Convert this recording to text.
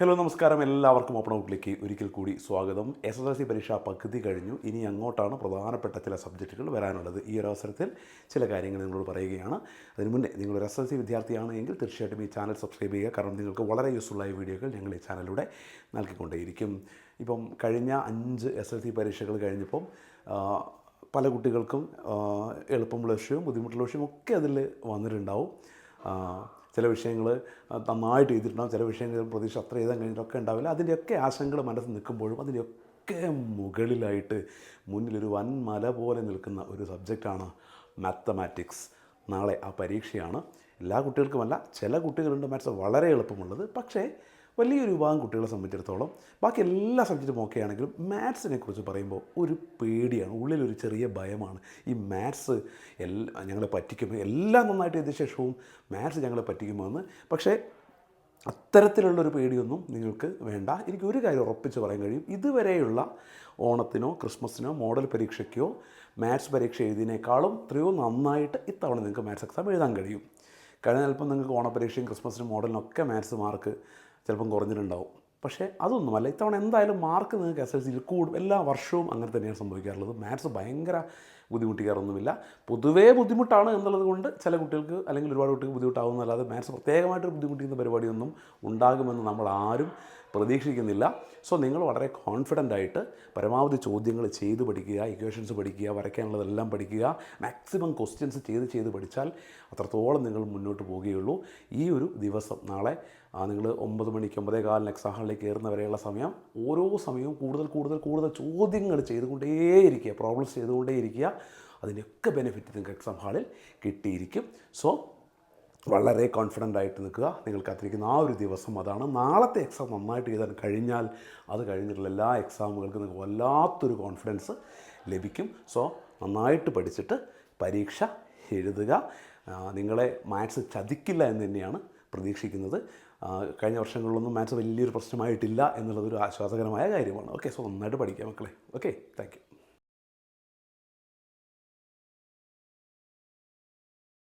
Hello നമസ്കാരം, എല്ലാവർക്കും open ഔട്ടിലേക്ക് ഒരിക്കൽ കൂടി സ്വാഗതം. SSLC പരീക്ഷ പകുതി കഴിഞ്ഞു. ഇനി അങ്ങോട്ടാണ് പ്രധാനപ്പെട്ട ചില സബ്ജക്റ്റുകൾ വരാനുള്ളത്. ഈ ഒരു അവസരത്തിൽ ചില കാര്യങ്ങൾ നിങ്ങളോട് പറയുകയാണ്. അതിന് മുന്നേ നിങ്ങളൊരു SSLC വിദ്യാർത്ഥിയാണ് എങ്കിൽ തീർച്ചയായിട്ടും ഈ ചാനൽ സബ്സ്ക്രൈബ് ചെയ്യുക. കാരണം നിങ്ങൾക്ക് വളരെ യൂസ്ഫുള്ളായ വീഡിയോകൾ ഞങ്ങൾ ഈ ചാനലിലൂടെ നൽകിക്കൊണ്ടേയിരിക്കും. ഇപ്പം കഴിഞ്ഞ 5 SSLC പരീക്ഷകൾ കഴിഞ്ഞപ്പം പല കുട്ടികൾക്കും എളുപ്പമുള്ള വിഷയവും ബുദ്ധിമുട്ടുള്ള വിഷയവും ഒക്കെ അതിൽ വന്നിട്ടുണ്ടാവും. ചില വിഷയങ്ങൾ നന്നായിട്ട് എഴുതിയിട്ടുണ്ടാകും, ചില വിഷയങ്ങൾ പ്രതീക്ഷ അത്ര എഴുതാൻ കഴിഞ്ഞിട്ടൊക്കെ ഉണ്ടാവില്ല. അതിൻ്റെയൊക്കെ ആശങ്കകൾ മനസ്സിൽ നിൽക്കുമ്പോഴും അതിൻ്റെയൊക്കെ മുകളിലായിട്ട് മുന്നിലൊരു വൻ മല പോലെ നിൽക്കുന്ന ഒരു സബ്ജക്റ്റാണ് മാത്തമാറ്റിക്സ്. നാളെ ആ പരീക്ഷയാണ്. എല്ലാ കുട്ടികൾക്കുമല്ല, ചില കുട്ടികളുണ്ട് മാത്സ് വളരെ എളുപ്പമുള്ളത്. പക്ഷേ വലിയൊരു വിഭാഗം കുട്ടികളെ സംബന്ധിച്ചിടത്തോളം ബാക്കി എല്ലാ സബ്ജക്റ്റും ഓക്കെ ആണെങ്കിലും മാത്സിനെ കുറിച്ച് പറയുമ്പോൾ ഒരു പേടിയാണ്, ഉള്ളിലൊരു ചെറിയ ഭയമാണ്. ഈ മാത്സ് ഞങ്ങളെ പറ്റിക്കുമ്പോൾ എല്ലാം നന്നായിട്ട് എഴുതിയ ശേഷവും മാത്സ് ഞങ്ങളെ പറ്റിക്കുമോ എന്ന്. പക്ഷേ അത്തരത്തിലുള്ളൊരു പേടിയൊന്നും നിങ്ങൾക്ക് വേണ്ട. എനിക്കൊരു കാര്യം ഉറപ്പിച്ച് പറയാൻ കഴിയും, ഇതുവരെയുള്ള ഓണത്തിനോ ക്രിസ്മസിനോ മോഡൽ പരീക്ഷയ്ക്കോ മാത്സ് പരീക്ഷ എഴുതിയതിനേക്കാളും എത്രയോ നന്നായിട്ട് ഇത്തവണ നിങ്ങൾക്ക് മാത്സ് എക്സാം എഴുതാൻ കഴിയും. കഴിഞ്ഞ ചിലപ്പം നിങ്ങൾക്ക് ഓണപരീക്ഷയും ക്രിസ്മസിനും മോഡലിനൊക്കെ മാത്സ് മാർക്ക് ചിലപ്പം കുറഞ്ഞിട്ടുണ്ടാവും. പക്ഷേ അതൊന്നുമല്ല, ഇത്തവണ എന്തായാലും മാർക്ക് നിങ്ങൾക്ക് SSLCയിൽ കൂടും. എല്ലാ വർഷവും അങ്ങനെ തന്നെയാണ് സംഭവിക്കാറുള്ളത്. മാത്സ് ഭയങ്കര ബുദ്ധിമുട്ടിക്കാറൊന്നുമില്ല. പൊതുവേ ബുദ്ധിമുട്ടാണ് എന്നുള്ളത് കൊണ്ട് ചില കുട്ടികൾക്ക് അല്ലെങ്കിൽ ഒരുപാട് കുട്ടികൾക്ക് ബുദ്ധിമുട്ടാവുന്നതല്ലാതെ മാത്സ് പ്രത്യേകമായിട്ട് ബുദ്ധിമുട്ടിക്കുന്ന പരിപാടിയൊന്നും ഉണ്ടാകുമെന്ന് നമ്മൾ ആരും പ്രതീക്ഷിക്കുന്നില്ല. സോ നിങ്ങൾ വളരെ കോൺഫിഡൻ്റ് ആയിട്ട് പരമാവധി ചോദ്യങ്ങൾ ചെയ്ത് പഠിക്കുക, ഇക്വേഷൻസ് പഠിക്കുക, വരയ്ക്കാനുള്ളതെല്ലാം പഠിക്കുക. മാക്സിമം ക്വസ്റ്റ്യൻസ് ചെയ്ത് പഠിച്ചാൽ അത്രത്തോളം നിങ്ങൾ മുന്നോട്ട് പോവുകയുള്ളൂ. ഈ ഒരു ദിവസം നാളെ നിങ്ങൾ 9 മണിക്ക് 9:15 എക്സാം ഹാളിലേക്ക് കയറുന്നവരെയുള്ള സമയം, ഓരോ സമയവും കൂടുതൽ ചോദ്യങ്ങൾ ചെയ്തുകൊണ്ടേയിരിക്കുക, പ്രോബ്ലംസ് ചെയ്തുകൊണ്ടേയിരിക്കുക. അതിൻ്റെയൊക്കെ ബെനിഫിറ്റ് നിങ്ങൾക്ക് എക്സാം ഹാളിൽ കിട്ടിയിരിക്കും. സോ വളരെ കോൺഫിഡൻ്റ് ആയിട്ട് നിൽക്കുക. നിങ്ങൾ കാത്തിരിക്കുന്ന ആ ഒരു ദിവസം അതാണ്. നാളത്തെ എക്സാം നന്നായിട്ട് എഴുതാൻ കഴിഞ്ഞാൽ അത് കഴിഞ്ഞിട്ടുള്ള എല്ലാ എക്സാമുകൾക്കും നിങ്ങൾക്ക് വല്ലാത്തൊരു കോൺഫിഡൻസ് ലഭിക്കും. സോ നന്നായിട്ട് പഠിച്ചിട്ട് പരീക്ഷ എഴുതുക. നിങ്ങളെ മാത്സ് ചതിക്കില്ല എന്ന് തന്നെയാണ് പ്രതീക്ഷിക്കുന്നത്. കഴിഞ്ഞ വർഷങ്ങളിലൊന്നും മാത്സ് വലിയൊരു പ്രശ്നമായിട്ടില്ല എന്നുള്ളതൊരു ആശ്വാസകരമായ കാര്യമാണ്. ഓക്കെ, സോ നന്നായിട്ട് പഠിക്കാം മക്കളെ. Okay, thank you.